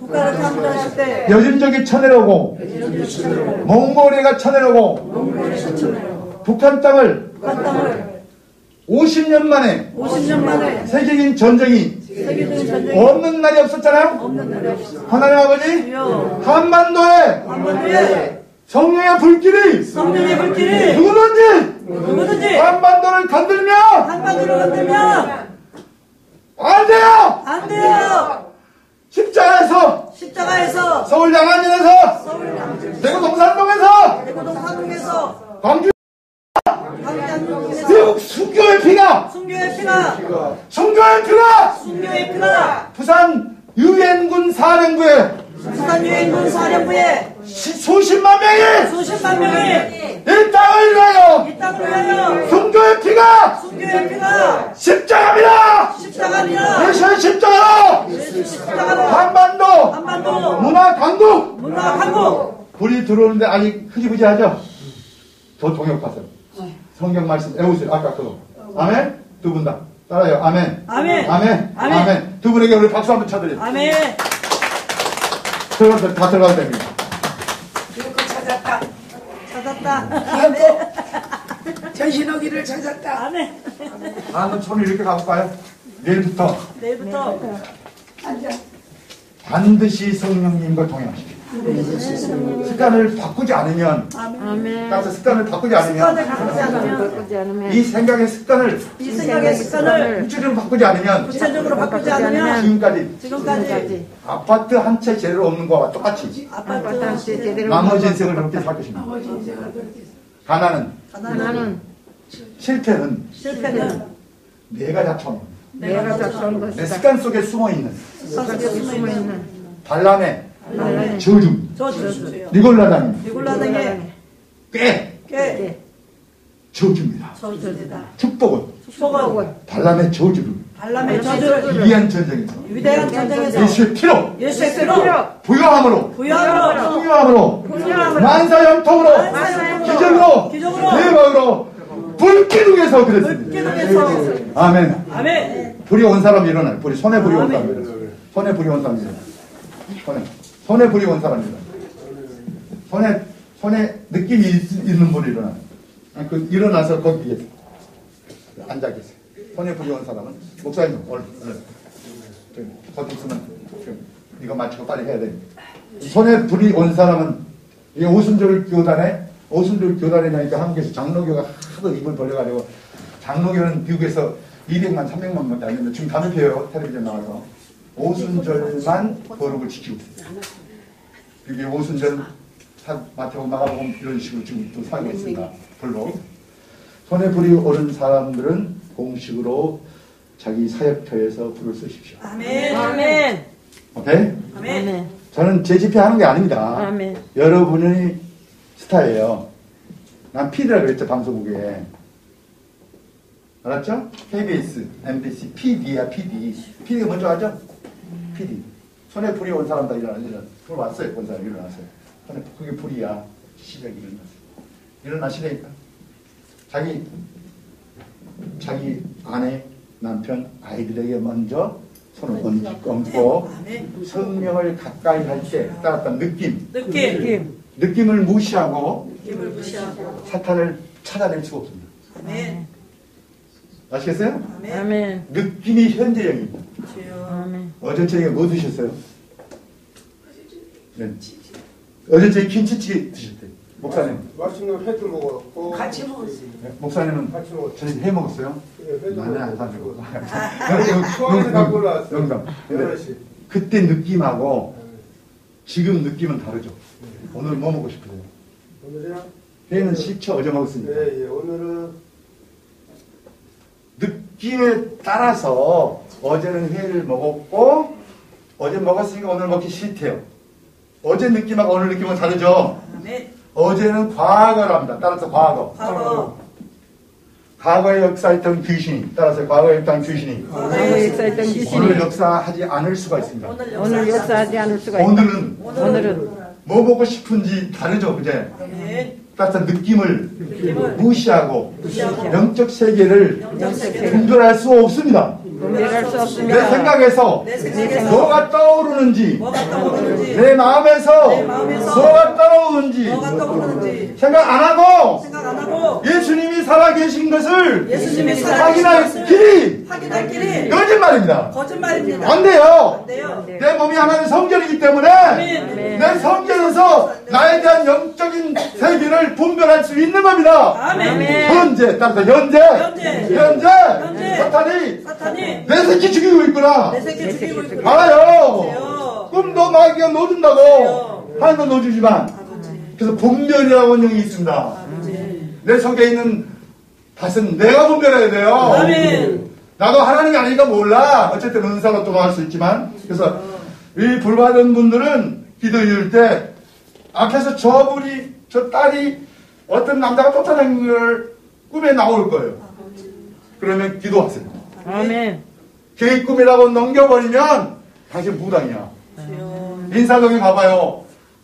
여진족이 쳐내려고 몽골이가 쳐내려고 북한 땅을 50년 만에 세계적인 전쟁이 없는 날이 없었잖아요. 하나님 아버지 한반도에 성령의 불길이 누구든지 한반도를 건들면 안 돼요. 십자가에서 서울 양안역에서 대구 동산동에서 대구동 상동에서 광주 광주안동에서 미국 순교의 피가 순교의 피가 순교의 피가 순교의 피가 부산 유엔군 사령부에 부산 유엔군 사령부에 수십만 명이 수십만 명이 이 땅을 위하여 이 땅을 위하여 순교의 피가 순교의 피가 십자가입니다. 십자가니라 예수의 십자가로 예수 십자가로 한반도 문화 강국 문화 강국 불이 들어오는데 아직 흐지부지하죠? 더 동역하세요. 성경 말씀 외우세요. 아까 그거. 아멘? 두 분 다. 따라요. 아멘. 아멘 아멘. 아멘. 아멘. 두 분에게 우리 박수 한번 쳐드려요. 아멘 들어가서 다 들어가도 됩니다. 찾았다. 찾았다 전신호기를 찾았다. 아멘 다음은 손을 이렇게 가볼까요? 내일부터 내일부터 앉아. 반드시 성령님과 동행하십시오. 습관을 바꾸지 않으면, 아멘 따라서 습관을 바꾸지 습관을 않으면, 바꾸지 않으면 이 생각의 습관을 이 생각의 습관을 구체적으로 바꾸지 않으면, 구체적으로 바꾸지 않으면 지금까지 아파트 한 채 제대로 없는 거와 똑같이 아파트 나머지 인생을 그렇게 살 것입니다. 아버지 인생을 그렇게 가난은, 실패는 실패는 내가 자처 내가 작성한 내 것이다. 습관 속에 숨어있는 속에 숨어 있는 발람의 저주, 저주예요. 니골라당의 니골라당의 꽤 저주입니다. 저주입니다. 축복은 축복은 발람의 저주를 발람의 저주를 위대한 전쟁에서 위대한 전쟁에서 예수의 피로 예수의 피로 부여함으로 부여함으로 만사형통으로 기적으로 기적으로 대박으로 불기둥에서 그랬습니다. 불기둥에서 아멘. 아멘 불이 온 사람 일어나요. 불이 손에 불이 온 아멘. 사람 일어나요. 손에 불이 온 사람 일어나요. 손에 불이 온 사람 일어나요. 손에 느낌이 있는 분이 일어나요. 그 일어나서 거기에 앉아 계세요. 손에 불이 온 사람은 목사님 오늘 거기 있으면 이거 마치고 빨리 해야 됩니다. 손에 불이 온 사람은 이 오순절 교단이니까 한국에서 장로교가 하도 입을 벌려가지고 장로교는 미국에서 200만 300만밖에 안 되는데 지금 담배피워요. 텔레비전 나와서 오순절만 거룩을 지키고 있어요. 이게 오순절 마태복음 마가복음 이런 식으로 지금 또 살고 있습니다. 불로 손에 불이 오른 사람들은 공식으로 자기 사역처에서 불을 쓰십시오. 아멘 아멘 오케이? 아멘 저는 제 집회 하는 게 아닙니다. 아멘 여러분의 스타예요. 난 PD라고 그랬죠, 방송국에. 알았죠? KBS, MBC, PD야, PD. PD가 먼저 하죠? PD. 손에 불이 온 사람 다 일어났어요. 본 사람 일어났어요. 손에 그게 불이야. 시작이 일어났어요. 일어나시라니까. 자기 아내, 남편, 아이들에게 먼저 손을 얹고 성령을 가까이 할 때 따랐던 느낌을 무시하고 사탄을 찾아낼 수가 없습니다. 아멘 아시겠어요? 아멘 느낌이 현재형입니다. 아멘 어제 저녁에 뭐 드셨어요? 네. 어제 저녁에 김치찌개 드셨대요. 목사님. 맛있는 회도 먹었고 같이 먹었어요. 네. 목사님은 같이 먹었어요. 저녁에 해 먹었어요? 회도 나는 안 먹었고. 사주고. 소화기 갖고 올라왔어요. 농담. 근데 8시. 그때 느낌하고 지금 느낌은 다르죠. 오늘 뭐 먹고 싶으세요? 오늘이야? 회는 식초 어제 먹었으니까. 네, 예. 오늘은 느낌에 따라서 어제는 회를 먹었고 어제 먹었으니까 오늘 먹기 싫대요. 어제 느낌하고 오늘 느낌은 다르죠. 아멘 어제는 과거랍니다. 따라서 과거의 역사했던 귀신이 따라서 과거에 있던 귀신이 과거에 역사했던 귀신이 오늘 역사하지 않을 수가 있습니다. 오늘 역사하지 않을 수가 있다. 오늘은 뭐 먹고 싶은지 다르죠, 그제? 아멘 따라서 느낌을 무시하고 영적 세계를 분별할 수 없습니다. 분별할 수 내 없습니다. 생각에서 뭐가 떠오르는지 내 마음에서 뭐가 떠오르는지 생각 안 하고 예수님이 살아계신 것을 확인할 길이 거짓말입니다. 안 돼요. 내 몸이 하나님의 성전이기 때문에 내 성전에서 나에 대한 영적인 세계를 분별할 수 있는 겁니다. 현재 따라서 현재 사탄이 내 새끼 죽이고 있구나. 알아요. 꿈도 마귀가 넣어준다고 하나님도 넣어주지만 그래서 분별이라고 하는 영이 있습니다. 내 속에 있는 밭은 내가 분별해야 돼요. 아멘. 나도 하나님이 아니니까 몰라. 어쨌든 은사가 또 나올 수 있지만. 그래서 이 불받은 분들은 기도 이을 때 앞에서 저 딸이 어떤 남자가 쫓아다니는 걸 꿈에 나올 거예요. 그러면 기도하세요. 아멘. 걔 꿈이라고 넘겨버리면 당신 무당이야. 인사동에 가봐요.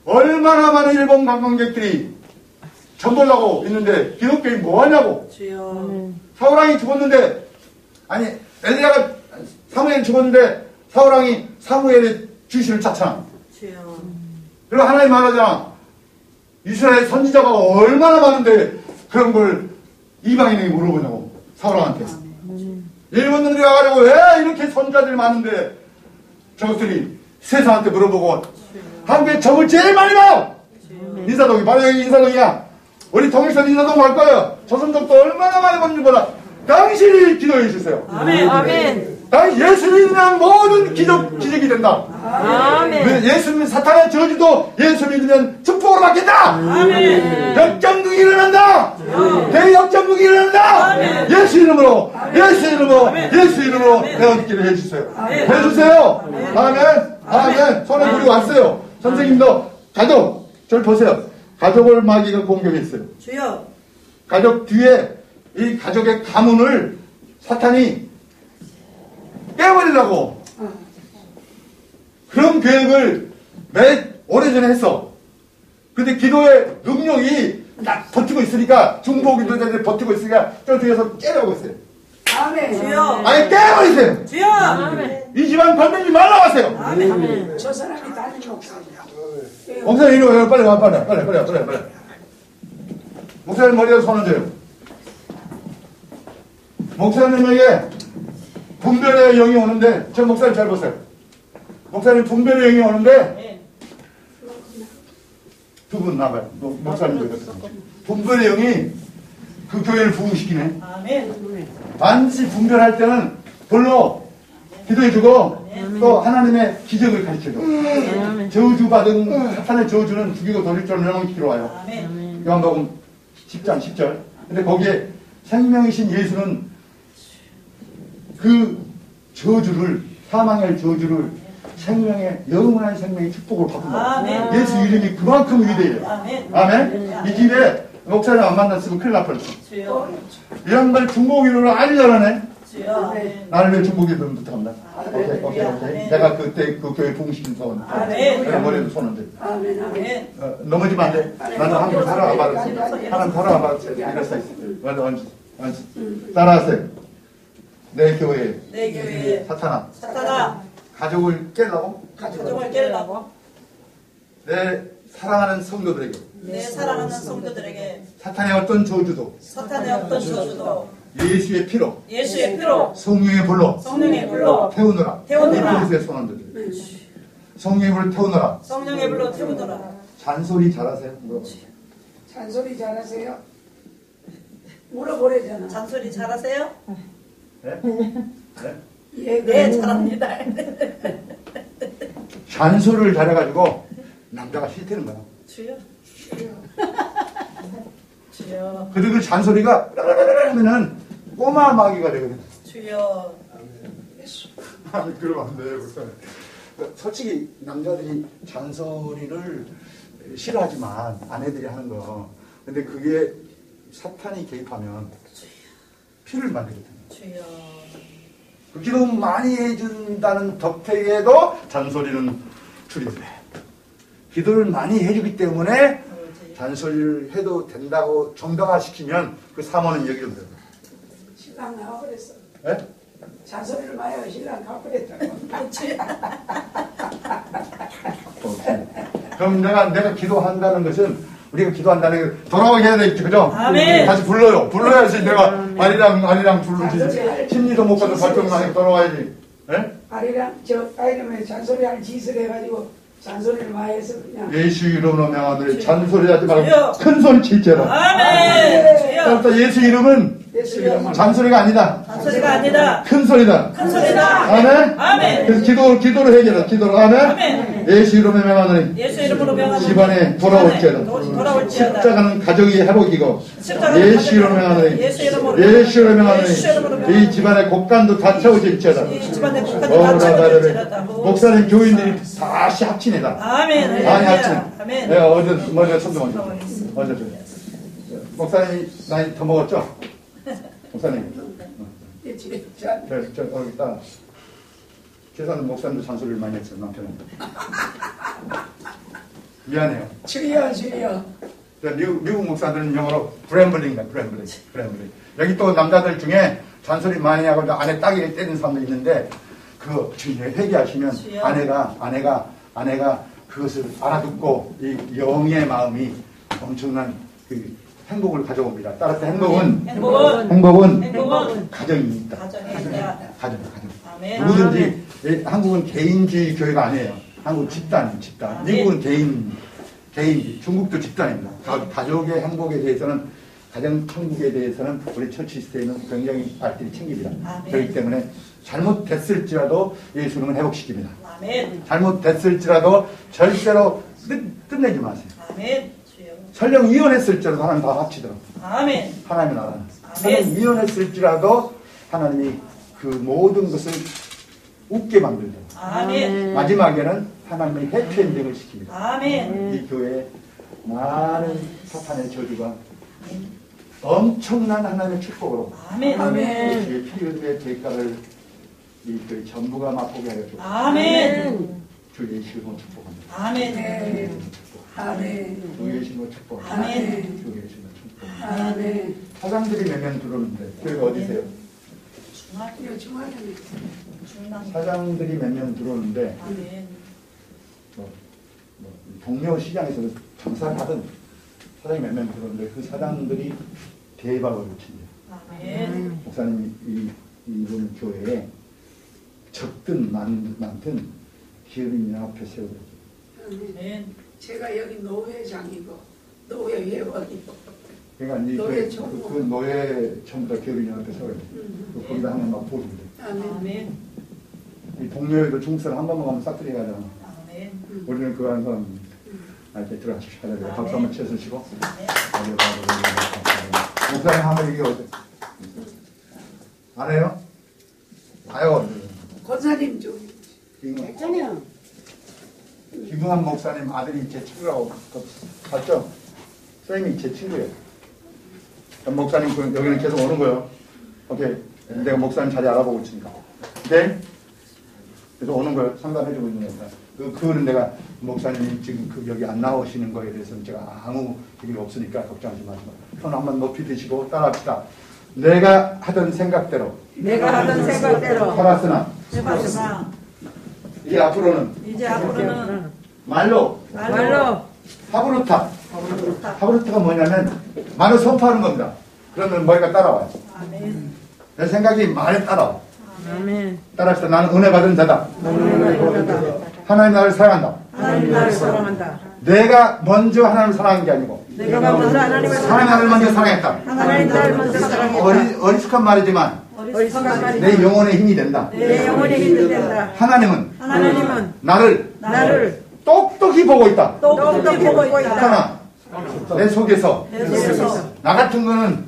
얼마나 많은 일본 관광객들이 전 보려고 있는데 기독교인 뭐하냐고. 사우랑이 죽었는데, 아니 엘리야가 사무엘이 죽었는데 사우랑이 사무엘의 주신을 짰잖아. 그리고 하나님 말하잖아. 이스라엘 선지자가 얼마나 많은데 그런 걸 이방인에게 물어보냐고. 사우랑한테. 일본인들이 와가지고 왜 이렇게 선지자들이 많은데 저것들이 세상한테 물어보고 한국에 점을 제일 많이 봐요. 인사동이 바로 여기 인사동이야. 우리 통일선 인사동 갈 거예요. 조선족도 얼마나 많이 보는지 몰라. 당신이 기도해 주세요. 아멘. 아멘. 당신 예수 믿으면 모든 기적이 된다. 아멘. 예수 믿으면 사탄의 저주도 예수 믿으면 축복으로 바뀐다. 아멘. 역전극이 일어난다. 대역전극이 일어난다. 예수 이름으로 예수 이름으로 내가 듣기를 해주세요. 해주세요. 아멘. 손에 불이 왔어요. 선생님도 가족 저를 보세요. 가족을 마귀가 공격했어요. 주여. 가족 뒤에 이 가족의 가문을 사탄이 깨버리려고 그런 계획을 오래전에 했어. 근데 기도의 능력이 딱 버티고 있으니까 중보기도자들이 버티고 있으니까 저 뒤에서 깨려고 했어요. 아멘. 주여. 아니 깨버리세요. 주여. 아멘. 이 집안 건들지 말라고 하세요. 아멘. 저 사람이 담임 목사입니다. 목사님 이리 와요. 빨리 와. 빨리. 목사님 머리에 손을 대요. 목사님에게 분별의 영이 오는데 저 목사님 잘 보세요. 목사님 분별의 영이 오는데 두 분 나가요. 목사님도 그렇습니다. 분별의 영이 그 교회를 부흥시키네. 아멘. 반드시 분별할 때는 불러 기도해주고 또 하나님의 기적을 가르쳐줘. 저주받은 사탄의 저주는 죽이고 돌릴 줄 명령시키러 와요. 아멘. 요한복음 10장 10절. 근데 거기에 생명이신 예수는 그 저주를, 사망의 저주를 생명의, 영원한 생명의 축복으로 바꾼다. 아멘. 예수 이름이 그만큼 위대해요. 아멘. 아멘. 이 집에 목사님 안 만났으면 큰일 날 뻔했어. 주여. 이 양반이 중보기도를 아주 잘하네. 주여. 아멘. 나는 왜 중보기도를 못합니다. 오케이. 내가 그때 그 교회 부흥시킨 사원. 아멘. 내가 머리에도 손을 대. 아멘. 아멘. 넘어지면 안 돼. 나는 한번 살아가 봐라. 하나님 살아가 봐라. 이랬어. 먼저 따라하세요. 내 교회에 사탄아 가족을 깨려고 가족을 깨려고 내 사랑하는 성도들에게 내 사랑하는 성도들에게 사탄의 어떤 저주도 사탄의 어떤 저주도 예수의 피로 성령의 불로 태우느라 예수의 손원들 성령의 불로 태우느라 성령의 불로 태우느라 잔소리 잘하세요? 잔소리 잘하세요? 물어보래잖아. 잔소리 잘하세요? 네? 네, 잘합니다. 잔소리를 잘해가지고 남자가 싫다는 거야. 주여. 주여. 그리고 그 잔소리가 하면은 꼬마 마귀가 되거든. 주여. 아니 그러면 안 돼요. 솔직히 남자들이 잔소리를 싫어하지만 아내들이 하는 거. 근데 그게 사탄이 개입하면 피를 만들거든. 주여. 그 기도 많이 해준다는 덕택에도 잔소리는 줄이더래. 기도를 많이 해주기 때문에 잔소리를 해도 된다고 정당화시키면 그 사모는 여기로 돼요. 신랑 나와버렸어. 예? 잔소리를 많이 하고 신랑 가버렸다고. 그럼 내가 기도한다는 것은 우리가 기도한다는 게 돌아오게 해야 되겠죠, 그죠? 아멘. 다시 불러야지 내가 아리랑 부르지. 심리도 못 가도 발전만 해 돌아와야지. 예? 아리랑 저 아이름에 잔소리할 짓을 해가지고 잔소리를 많이 해서 그냥. 예수 이름으로 명하노니 잔소리하지 말고 큰 소리 칠지라. 아멘. 주여. 그러니까 예수 이름은 예수 이름. 잔소리가 아니다. 잔소리가 아니다. 큰 소리다. 큰 소리다. 아멘. 아멘. 그래서 기도를 해결해. 기도로 아멘. 아멘. 예수 이름으로 명하노니 예수 이름으로 명하노니 집안에 돌아올지어다. 돌아올지어다. 십자가는 가정이 회복이고 십자가는 예수 이름으로 명하노니 예수 이름으로 예수 이름으로 예수 이름으로 명하노니 이 집안의 곡간도 다 채워질지어다. 이 집안의 국가도 다 채워질지어다. 목사님 교인들이 다시 합친이다. 아멘. 많이 합친. 아멘. 내가 먼저 손도 먼저 줘. 목사님이 나이 더 먹었죠? 목사님. 여기 따라. 계산은 목사님도 잔소리를 많이 했어요, 남편한테. 미안해요. 주여. 미국 목사들은 영어로 브램블링이다, 브램블링. 여기 또 남자들 중에 잔소리 많이 하고 아내 따귀를 때리는 사람도 있는데, 그거 회개하시면 아내가 그것을 알아듣고 이 영의 마음이 엄청난 그 행복을 가져옵니다. 따라서 행복은 가정이 있다. 가정. 아멘. 누구든지 한국은 개인주의 교회가 아니에요. 한국 집단. 미국은 개인. 중국도 집단입니다. 가족의 행복에 대해서는 가정 천국에 대해서는 우리 처치 시스템은 굉장히 발들이 챙깁니다. 아멘. 그렇기 때문에 잘못됐을지라도 예수님은 회복시킵니다. 아멘. 잘못됐을지라도 절대로 끝내지 마세요. 아멘. 설령 이혼했을지라도 하나님 다 합치더라고요. 아멘. 하나님의 나라는. 설령 이혼했을지라도 하나님이 그 모든 것을 웃게 만들더라고요. 아멘. 마지막에는 하나님의 해피엔딩을 시킵니다. 아멘. 이 교회에 많은 사탄의 저주가 엄청난 하나님의 축복으로 아멘. 예수의 피 흘림의 대가를 이 교회 전부가 맛보게 하여 주옵소서. 아멘. 주 예수로 축복합니다. 아멘. 주 예수로 축복합니다. 아멘. 주 예수로 축복합니다. 사장들이 몇 명 들어오는데 교회가 어디세요? 사장들이 몇 명 들어오는데 동료 시장에서 장사를 하던 사장이 몇 명 들어오는데 그 사장들이 대박을 친대요. 아멘. 목사님이 이번 교회에 적든 많든 기업인 앞에 세워졌어요. 아멘. 제가 여기 노회장이고 노회회원이고 그러니까 이 노예 그 노예 전부 다 기업인 앞에 세워졌어요. 거기다 하면 막 보는데. 아멘. 이 동료에도 중국 사람 한 번만 가면 싹들이 가잖아. 아멘. 우리는 그거 하는 사람 이렇게 들어가십시오. 하자. 박수 한번 쳐주시고. 목사님 한번 얘기해. 안 해요? 아유. 권사님 좀 김흥한 목사님 아들이 제 친구라고 봤죠? 선생님이 제 친구예요. 목사님 여기는 계속 오는 거예요. 오케이. 내가 목사님 자리 알아보고 있으니까. 네? 그래서 오는 거예요. 상담해주고 있는 겁니다. 그거는 내가 목사님이 지금 여기 안 나오시는 거에 대해서는 제가 아무 얘기 없으니까 걱정하지 마시고. 손 한번 높이 드시고 따라합시다. 내가 하던 생각대로 살았으나 이제 앞으로는 말로 하브루타가 뭐냐면 말을 선포하는 겁니다. 그러면 머리가 따라와요. 아멘. 내 생각이 말에 따라와. 아멘. 따라합시다. 나는 은혜 받은 자다. 하나님 나를 사랑한다. 하나님 나를 사랑한다. 내가 먼저 하나님을 사랑한 게 아니고 내가 먼저 하나님을 하나님 나를 먼저 사랑했다. 하나님 나를 먼저 사랑했다. 어리숙한 말이지만 어리석은 말이 내 영혼의 힘이 된다. 내 영혼의 힘이 된다. 하나님은 나를 똑똑히 보고 있다. 똑똑히 보고 있다. 하나 내 속에서 나 같은 거는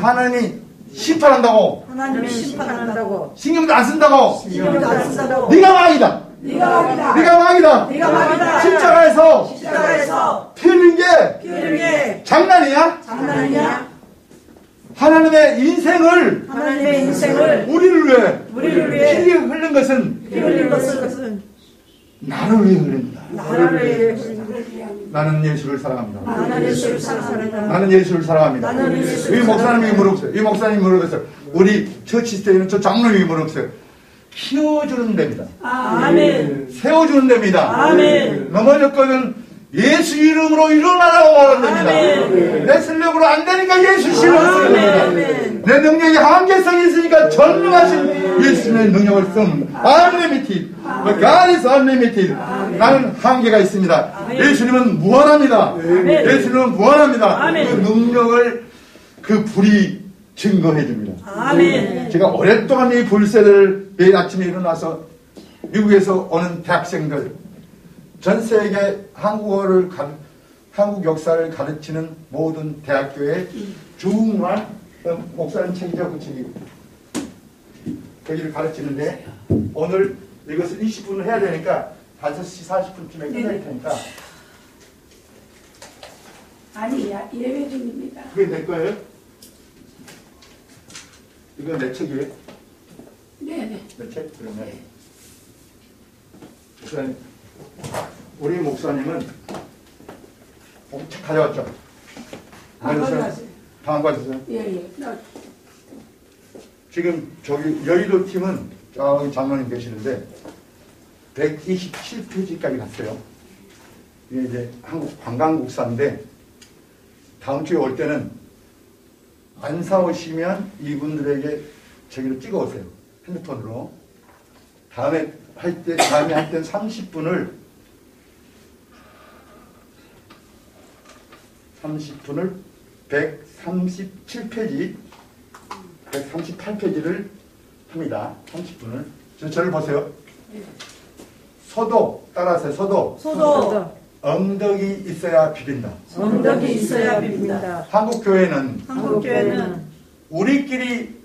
하나님이 심판한다고 하나님이 심판한다고 신경도 안 쓴다고 신경도 안 쓴다고 네가 왕이다. 네가 왕이다. 십자가에서 피 흘린 게 장난이야? 하나님의 인생을 우리를 위해 피 흘린 것은 나를 위해 흘립니다. 나는 예수를 사랑합니다. 나는 예수를 사랑합니다. 이 목사님이 물어보세요. 이 목사님이 물어보세요. 우리 처치스에 있는 저 장로님이 물어보세요. 키워주는 데입니다. 아멘. 세워주는 데입니다. 아멘. 넘어졌거든 예수 이름으로 일어나라고 말하는 됩니다. 아멘. 내 실력으로 안 되니까 예수 이름으로 쓰는 겁니다. 아멘. 내 능력이 한계성이 있으니까 전능하신 예수님의 능력을 쓰는 unlimited. God is unlimited. 나는 한계가 있습니다. 예수님은 무한합니다. 예수님은 무한합니다. 그 능력을 그 불이 증거해 줍니다. 아멘. 제가 오랫동안 이 불세를 매일 아침에 일어나서 미국에서 오는 대학생들 전 세계 한국 역사를 가르치는 모든 대학교의 중앙 목사님 책이죠, 그 책이. 거기를 가르치는데 오늘 이것을 20분을 해야 되니까 5시 40분쯤에 끝날 테니까. 아니, 예배 중입니다. 그게 내 거예요? 이건 내 책이에요? 네네. 내 책? 그러면 목사님, 우리 목사님은 책 가져왔죠? 안 가져왔어요. 다 안 가져왔어요? 예. 지금 저기 여의도 팀은 저기 장로님 계시는데 127페이지까지 갔어요. 이게 이제 한국 관광국사인데 다음 주에 올 때는 안 사오시면 이분들에게 저기를 찍어 오세요. 핸드폰으로. 다음에 할 때 30분을 137페이지 138페이지를 합니다. 30분을. 저를 보세요. 소도 따라하세요. 소도 언덕이 있어야 비빈다. 언덕이 있어야 빕니다. 한국 교회는 한국교회는 우리끼리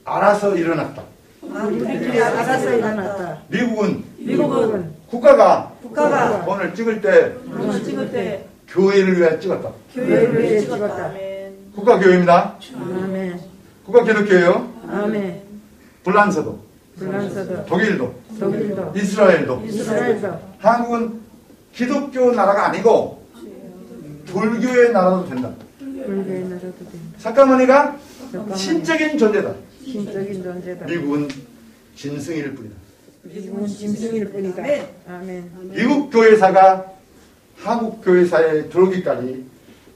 알아서 일어났다. 우리끼리 알아서 일어났다. 미국은 국가가 오늘 찍을 때 오늘 찍을 때 교회를 위해 찍었다. 교회를 위해 찍었다. 아멘. 국가교회입니다. 아멘. 국가기독교예요. 아멘. 불란서도, 불란서도, 독일도, 독일도, 이스라엘도. 이스라엘도. 한국은 기독교 나라가 아니고 불교의 나라도 된다. 불교의 나라도 된다. 석가모니가 잠깐만요. 신적인 존재다. 신적인 존재다. 미국은 짐승일 뿐이다. 미국은 짐승일 뿐이다. 아멘. 미국 교회사가 한국 교회사에 들어오기까지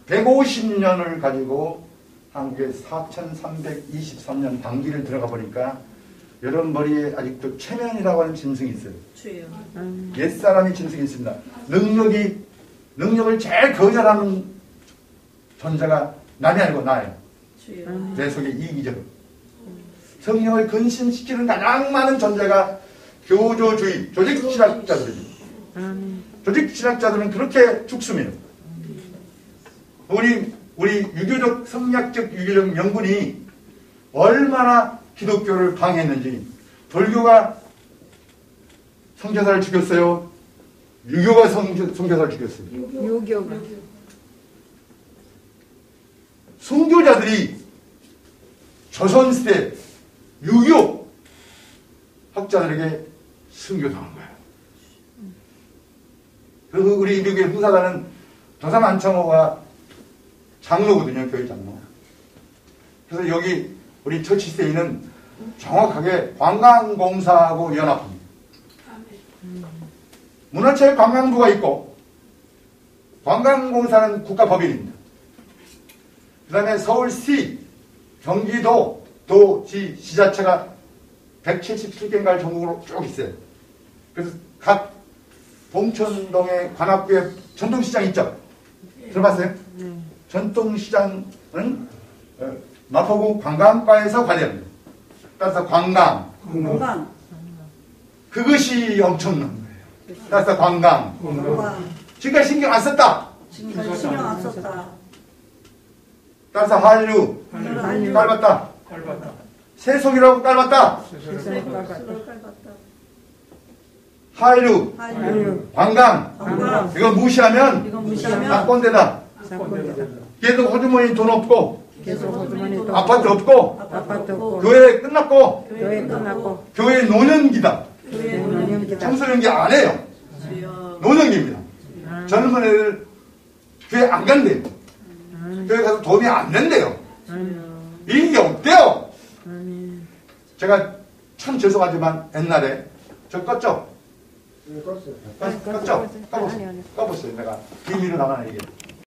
150년을 가지고 한국에 4323년 반기를 들어가 보니까 여러분 머리에 아직도 체면이라고 하는 짐승이 있어요. 주여. 옛사람이 짐승이 있습니다. 능력을 제일 거절하는 존재가 남이 아니고 나예요. 주여. 내 속에 이기적으로. 성령을 근신시키는 가장 많은 존재가 교조주의, 조직신학자들이죠. 아멘. 조직신학자들은 그렇게 죽습니다. 우리 유교적, 성략적 유교적 명분이 얼마나 기독교를 방해했는지. 불교가 선교사를 죽였어요. 유교가 선교사를 죽였어요. 유교가. 순교자들이 조선시대 유교 학자들에게 순교당한 거예요. 그리고 우리 미국의 후사단은 도산 안창호가 장로거든요, 교회 장로. 그래서 여기 우리 처치세이는 정확하게 관광공사하고 연합합니다. 문화체육관광부가 있고 관광공사는 국가법인입니다. 그 다음에 서울시, 경기도, 도지, 지자체가 177개인가 전국으로 쭉 있어요. 그래서 각 봉천동의 관악구에 전통시장 있죠? 들어봤어요? 전통시장은 마포구 관광과에서 관리합니다. 따라서 관광. 그것이 엄청난 거예요. 따라서 관광. 지금까지 신경 안 썼다. 지금까지 신경 안 썼다. 따라서 한류. 깔봤다. 세속이라고 깔봤다. 한류. 관광. 이거 무시하면 낙권대다. 계속 호주머니 돈 없고 아파트 없고 교회 끝났고 교회 노년기다. 청소년기 안 해요. 노년기입니다. 젊은 애들 교회 안 간대요. 교회 가서 도움이 안 된대요. 이게 없대요. 제가 참 죄송하지만 옛날에 저 껐죠? 껐죠? 꺼보세요. 내가 비밀로 나가는 얘기.